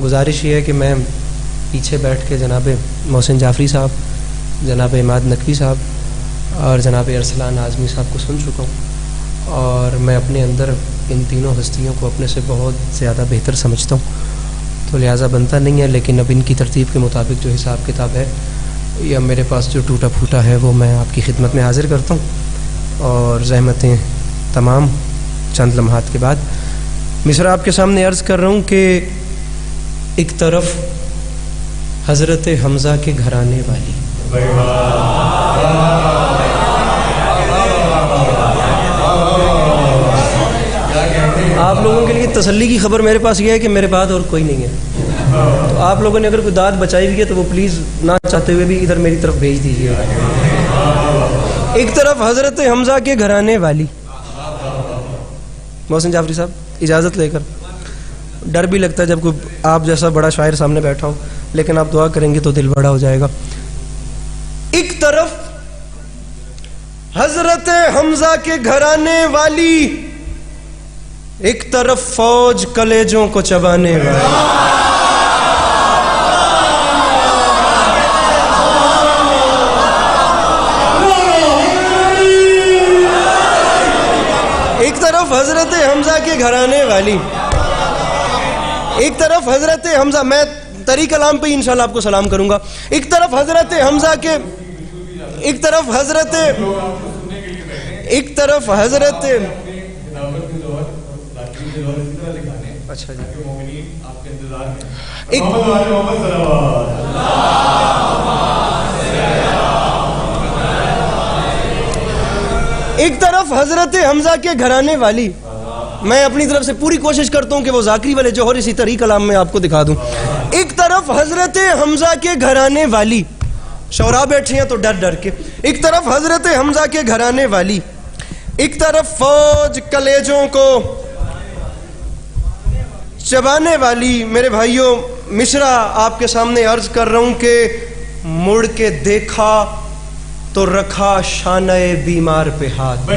گزارش یہ ہے کہ میں پیچھے بیٹھ کے جناب محسن جعفری صاحب، جناب عماد نقوی صاحب اور جناب ارسلان اعظمی صاحب کو سن چکا ہوں، اور میں اپنے اندر ان تینوں ہستیوں کو اپنے سے بہت زیادہ بہتر سمجھتا ہوں، تو لہٰذا بنتا نہیں ہے، لیکن اب ان کی ترتیب کے مطابق جو حساب کتاب ہے یا میرے پاس جو ٹوٹا پھوٹا ہے وہ میں آپ کی خدمت میں حاضر کرتا ہوں، اور زحمتیں تمام چند لمحات کے بعد مصرع آپ کے سامنے عرض کر رہا ہوں کہ ایک طرف حضرت حمزہ کے گھرانے والی، آپ لوگوں کے لیے تسلی کی خبر میرے پاس یہ ہے کہ میرے بعد اور کوئی نہیں ہے، تو آپ لوگوں نے اگر کوئی داد بچائی ہوئی ہے تو وہ پلیز نہ چاہتے ہوئے بھی ادھر میری طرف بھیج دیجیے. ایک طرف حضرت حمزہ کے گھرانے والی محسن جعفری صاحب، اجازت لے کر. ڈر بھی لگتا ہے جب کوئی آپ جیسا بڑا شاعر سامنے بیٹھا ہو، لیکن آپ دعا کریں گے تو دل بڑا ہو جائے گا. ایک طرف حضرت حمزہ کے گھرانے والی، ایک طرف فوج کلیجوں کو چبانے والی. ایک طرف حضرت حمزہ کے گھرانے والی، ایک طرف حضرت حمزہ، میں طریق کلام پہ انشاءاللہ آپ کو سلام کروں گا. ایک طرف حضرت حمزہ کے، ایک طرف حضرت، ایک طرف حضرت، اچھا جی، ایک طرف حضرت حمزہ کے گھرانے والی. میں اپنی طرف سے پوری کوشش کرتا ہوں کہ وہ ذاکری والے جوہر اسی طریق کلام میں آپ کو دکھا دوں. ایک طرف حضرت حمزہ کے گھرانے والی، شعراء بیٹھے ہیں تو ڈر ڈر کے. ایک طرف حضرت حمزہ کے گھرانے والی، ایک طرف فوج کلیجوں کو چبانے والی. میرے بھائیوں، مصرع آپ کے سامنے عرض کر رہا ہوں کہ مڑ کے دیکھا تو رکھا شانہ بیمار پہ ہاتھ.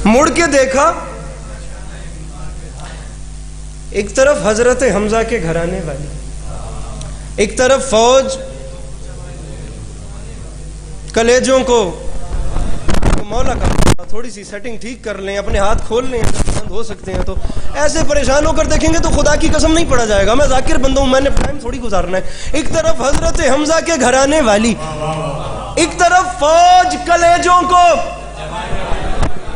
مڑ کے دیکھا، ایک طرف حضرت حمزہ کے گھرانے والی، ایک طرف فوج کلیجوں کو. مولا کا تھوڑی سی سیٹنگ ٹھیک کر لیں، اپنے ہاتھ کھول لیں، بند ہو سکتے ہیں. تو ایسے پریشان ہو کر دیکھیں گے تو خدا کی قسم نہیں پڑا جائے گا. میں ذاکر بندہ ہوں، میں نے ٹائم تھوڑی گزارنا ہے. ایک طرف حضرت حمزہ کے گھرانے والی، ایک طرف فوج کلیجوں کو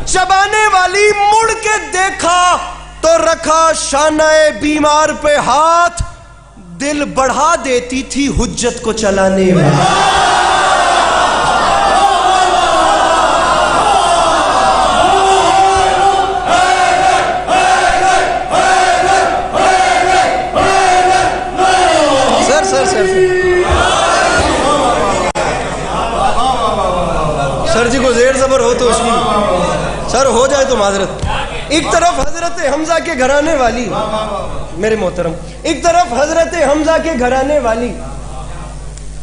چبانے والی. مڑ کے دیکھا تو رکھا شانہ بیمار پہ ہاتھ، دل بڑھا دیتی تھی حجت کو چلانے والی. سر جی کو زیر زبر ہو تو اس کی سر ہو جائے تو معذرت. ایک طرف حضرت حمزہ کے گھرانے والی، میرے محترم، ایک طرف حضرت حمزہ کے گھرانے والی،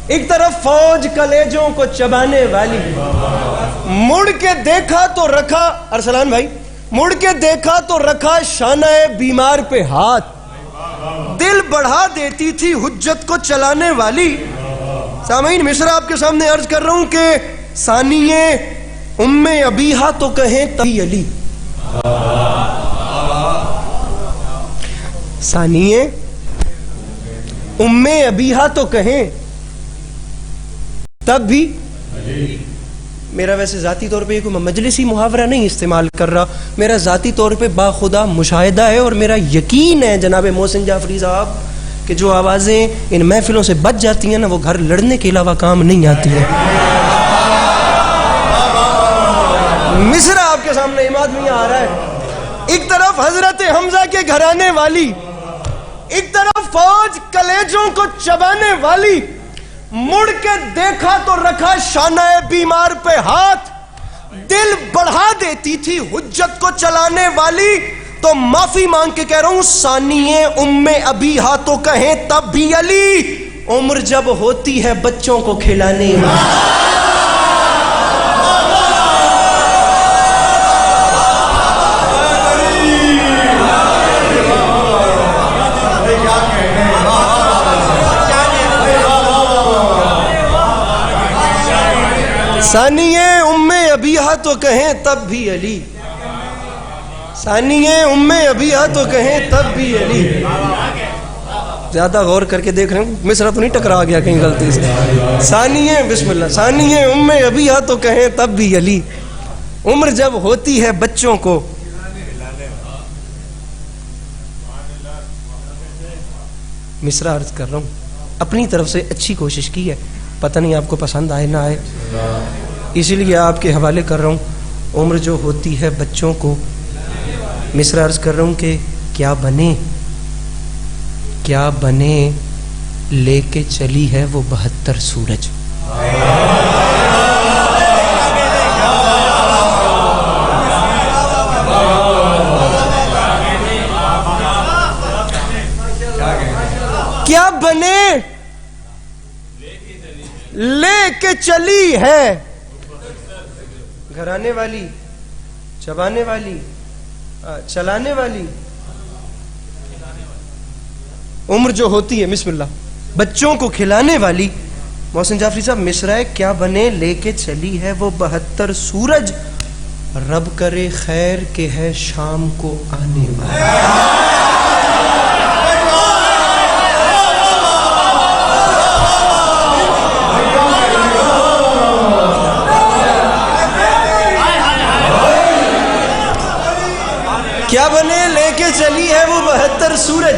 ایک طرف فوج کلیجوں کو چبانے والی. مڑ کے دیکھا تو رکھا، ارسلان بھائی، مڑ کے دیکھا تو رکھا شانہ بیمار پہ ہاتھ، دل بڑھا دیتی تھی حجت کو چلانے والی. سامعین، مصرع آپ کے سامنے عرض کر رہا ہوں کہ ثانیے ام ابیہا تو کہیں تبھی علی. ثانیے ام ابیہا تو کہیں تب بھی. میرا ویسے ذاتی طور پہ کوئی مجلسی محاورہ نہیں استعمال کر رہا، میرا ذاتی طور پہ باخدا مشاہدہ ہے، اور میرا یقین ہے جناب محسن جعفری صاحب کہ جو آوازیں ان محفلوں سے بچ جاتی ہیں نا، وہ گھر لڑنے کے علاوہ کام نہیں آتی ہیں. مصرع آپ کے سامنے عماد میاں آ رہا ہے. ایک طرف حضرت حمزہ کے گھرانے والی، ایک طرف فوج کلیجوں کو چبانے والی. مڑ کے دیکھا تو رکھا شانہ بیمار پہ ہاتھ، دل بڑھا دیتی تھی حجت کو چلانے والی. تو معافی مانگ کے کہہ رہا ہوں، ثانیے ام ابیہا تو کہیں تب بھی علی، عمر جب ہوتی ہے بچوں کو کھلانے والی. ثانیے ام ابیہ تو کہیں تب بھی علی، ثانیے ام ابیہ تو کہیں تب بھی علی. زیادہ غور کر کے دیکھ رہے ہیں مصرع تو نہیں ٹکرا گیا کہیں غلطی سے. ثانیے بسم اللہ، ثانیے ام ابیہ تو کہیں تب بھی علی، عمر جب ہوتی ہے بچوں کو. مصرع عرض کر رہا ہوں، اپنی طرف سے اچھی کوشش کی ہے، پتہ نہیں آپ کو پسند آئے نہ آئے، اسی لیے آپ کے حوالے کر رہا ہوں. عمر جو ہوتی ہے بچوں کو، مصرع عرض کر رہا ہوں کہ کیا بنے، کیا بنے لے کے چلی ہے وہ 72 سورج. کیا بنے لے کے چلی ہے، گھرانے والی، چبانے والی، چلانے والی. عمر جو ہوتی ہے بسم اللہ بچوں کو کھلانے والی. محسن جعفری صاحب مصرع ہے کیا بنے لے کے چلی ہے وہ 72 سورج، رب کرے خیر کہ ہے شام کو آنے والا. کیا بنے لے کے چلی ہے وہ 72 سورج،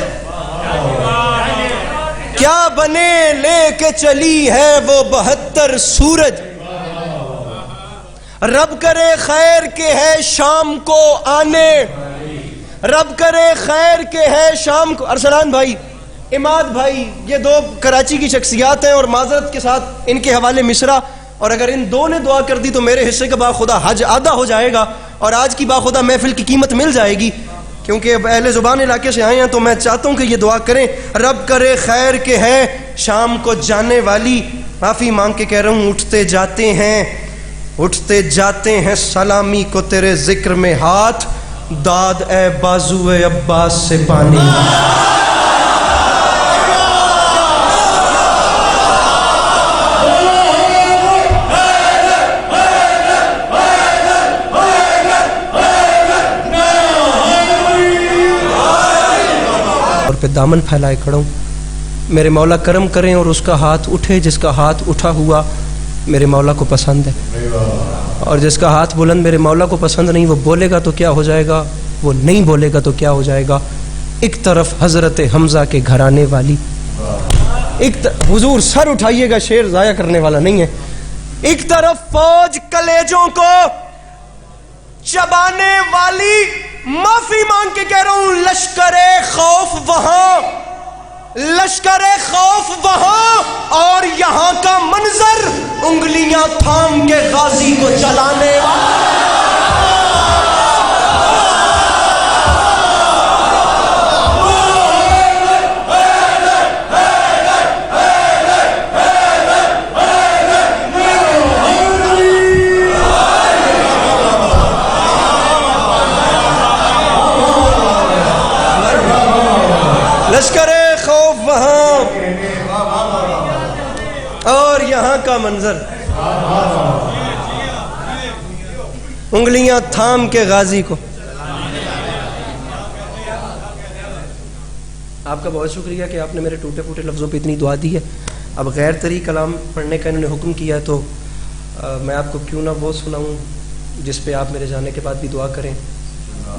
کیا بنے لے کے چلی ہے وہ 72 سورج، رب کرے خیر کہ ہے شام کو آنے، رب کرے خیر کہ ہے شام کو. ارسلان بھائی، اماد بھائی، یہ دو کراچی کی شخصیات ہیں اور معذرت کے ساتھ ان کے حوالے مصرع، اور اگر ان دو نے دعا کر دی تو میرے حصے کا باخدا حج آدھا ہو جائے گا اور آج کی باخدا محفل کی قیمت مل جائے گی. کیونکہ اب اہل زبان علاقے سے آئے ہیں تو میں چاہتا ہوں کہ یہ دعا کریں، رب کرے خیر کہ ہے شام کو جانے والی. معافی مانگ کے کہہ رہا ہوں، اٹھتے جاتے ہیں سلامی کو تیرے ذکر میں ہاتھ، داد اے بازو عباس سے پانی. پہ دامن پھیلائے کھڑا ہوں. میرے مولا کرم کریں اور اس کا ہاتھ اٹھے جس کا ہاتھ اٹھا ہوا میرے مولا کو پسند ہے، اور جس کا ہاتھ بلند میرے مولا کو پسند نہیں، وہ بولے گا تو کیا ہو جائے گا، وہ نہیں بولے گا تو کیا ہو جائے گا. ایک طرف حضرت حمزہ کے گھرانے والی، حضور سر اٹھائیے گا، شعر ضائع کرنے والا نہیں ہے. ایک طرف فوج کلیجوں کو چبانے والی، معافی مانگ کے کہہ رہا ہوں، لشکر خوف وہاں، لشکر خوف وہاں، اور یہاں کا منظر انگلیاں تھام کے غازی کو چلانے والا. لشکر خوف وہاں اور یہاں کا منظر انگلیاں تھام کے غازی کو. آپ کا بہت شکریہ کہ آپ نے میرے ٹوٹے پھوٹے لفظوں پہ اتنی دعا دی ہے. اب غیر طری کلام پڑھنے کا انہوں نے حکم کیا تو میں آپ کو کیوں نہ وہ سناؤں جس پہ آپ میرے جانے کے بعد بھی دعا کریں.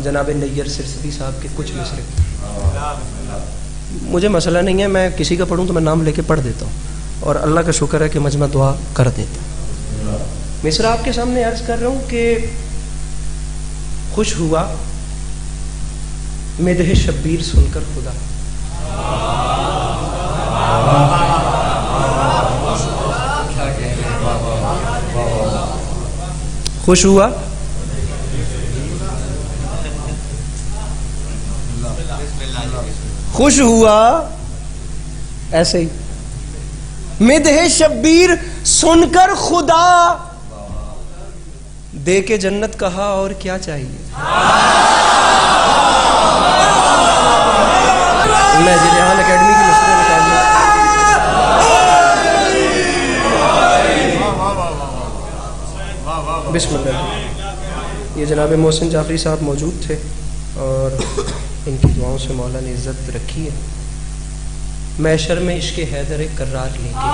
جناب نیر سرسدی صاحب کے کچھ مصرے. مجھے مسئلہ نہیں ہے، میں کسی کا پڑھوں تو میں نام لے کے پڑھ دیتا ہوں اور اللہ کا شکر ہے کہ مجمع دعا کر دیتا ہوں. مصرع آپ کے سامنے عرض کر رہا ہوں کہ خوش ہوا مدح شبیر سن کر خدا، خوش ہوا خوش ہوا ایسے ہی مدح شبیر سن کر خدا، دے کے جنت کہا اور کیا چاہیے. میں جہان اکیڈمی کی مسئلے نکال بسم اللہ۔ یہ جناب محسن جعفری صاحب موجود تھے اور ان کی دعاؤں سے مولا نے عزت رکھی ہے۔ محشر میں عشق حیدر کرار لے کے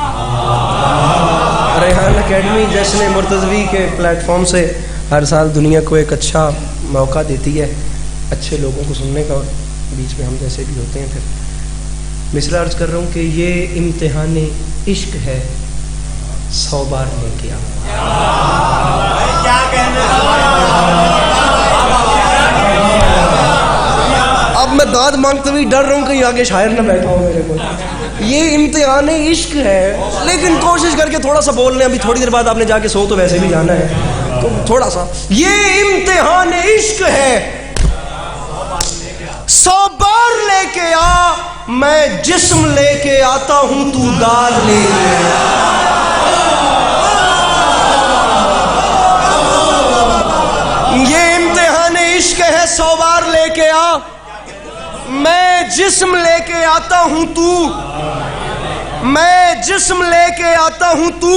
ریحان اکیڈمی جشن مرتضوی کے پلیٹ فارم سے ہر سال دنیا کو ایک اچھا موقع دیتی ہے اچھے لوگوں کو سننے کا، اور بیچ میں ہم جیسے بھی ہوتے ہیں۔ پھر مصرع عرض کر رہا ہوں کہ یہ امتحان عشق ہے 100 بار لے کے آؤ۔ اب میں داد مانگتے ہوئے ڈر رہا ہوں کہیں آگے شاعر نہ بیٹھا ہو میرے کو۔ یہ امتحان عشق ہے، لیکن کوشش کر کے تھوڑا سا بول لیں، ابھی تھوڑی دیر بعد آپ نے جا کے سو تو ویسے بھی جانا ہے، تو تھوڑا سا یہ امتحان عشق ہے 100 بار لے کے آ، میں جسم لے کے آتا ہوں تو دار لے کے یہ امتحان عشق ہے 100 بار لے کے آ، میں جسم لے کے آتا ہوں میں جسم لے کے آتا ہوں تو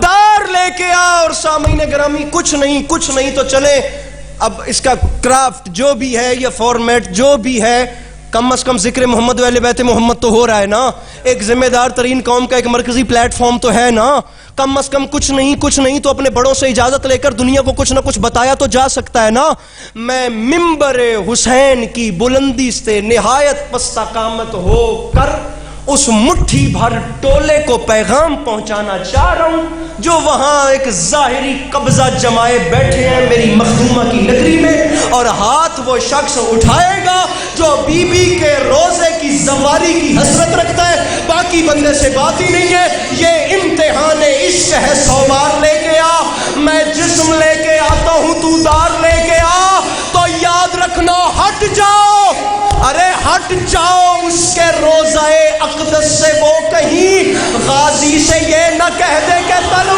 دار لے کے آ۔ اور سامعین گرامی کچھ نہیں تو چلے اب اس کا کرافٹ جو بھی ہے، یہ فارمیٹ جو بھی ہے، کم از کم ذکر محمد و اہل بیت محمد تو ہو رہا ہے نا، ایک ذمہ دار ترین قوم کا ایک مرکزی پلیٹ فارم تو ہے نا، کم از کم کچھ نہیں تو اپنے بڑوں سے اجازت لے کر دنیا کو کچھ نہ کچھ بتایا تو جا سکتا ہے نا۔ میں منبر حسین کی بلندی سے نہایت پستہ قامت ہو کر اس مٹھی بھر ٹولے کو پیغام پہنچانا چاہ رہا ہوں جو وہاں ایک ظاہری قبضہ جمائے بیٹھے ہیں میری مخدومہ کی نگری میں، اور ہاتھ وہ شخص اٹھائے گا جو بی بی کے روزے کی زواری کی حسرت رکھتا ہے، باقی بندے سے بات ہی نہیں ہے۔ یہ امتحان عشق ہے 100 بار لے کے آ، میں جسم لے کے آتا ہوں تو دار لے کے آ، تو یاد رکھنا ہٹ جاؤ، ارے ہٹ جاؤ اس کے روزہ اقدس سے، وہ کہیں غازی سے یہ نہ کہہ دے کہ تلوار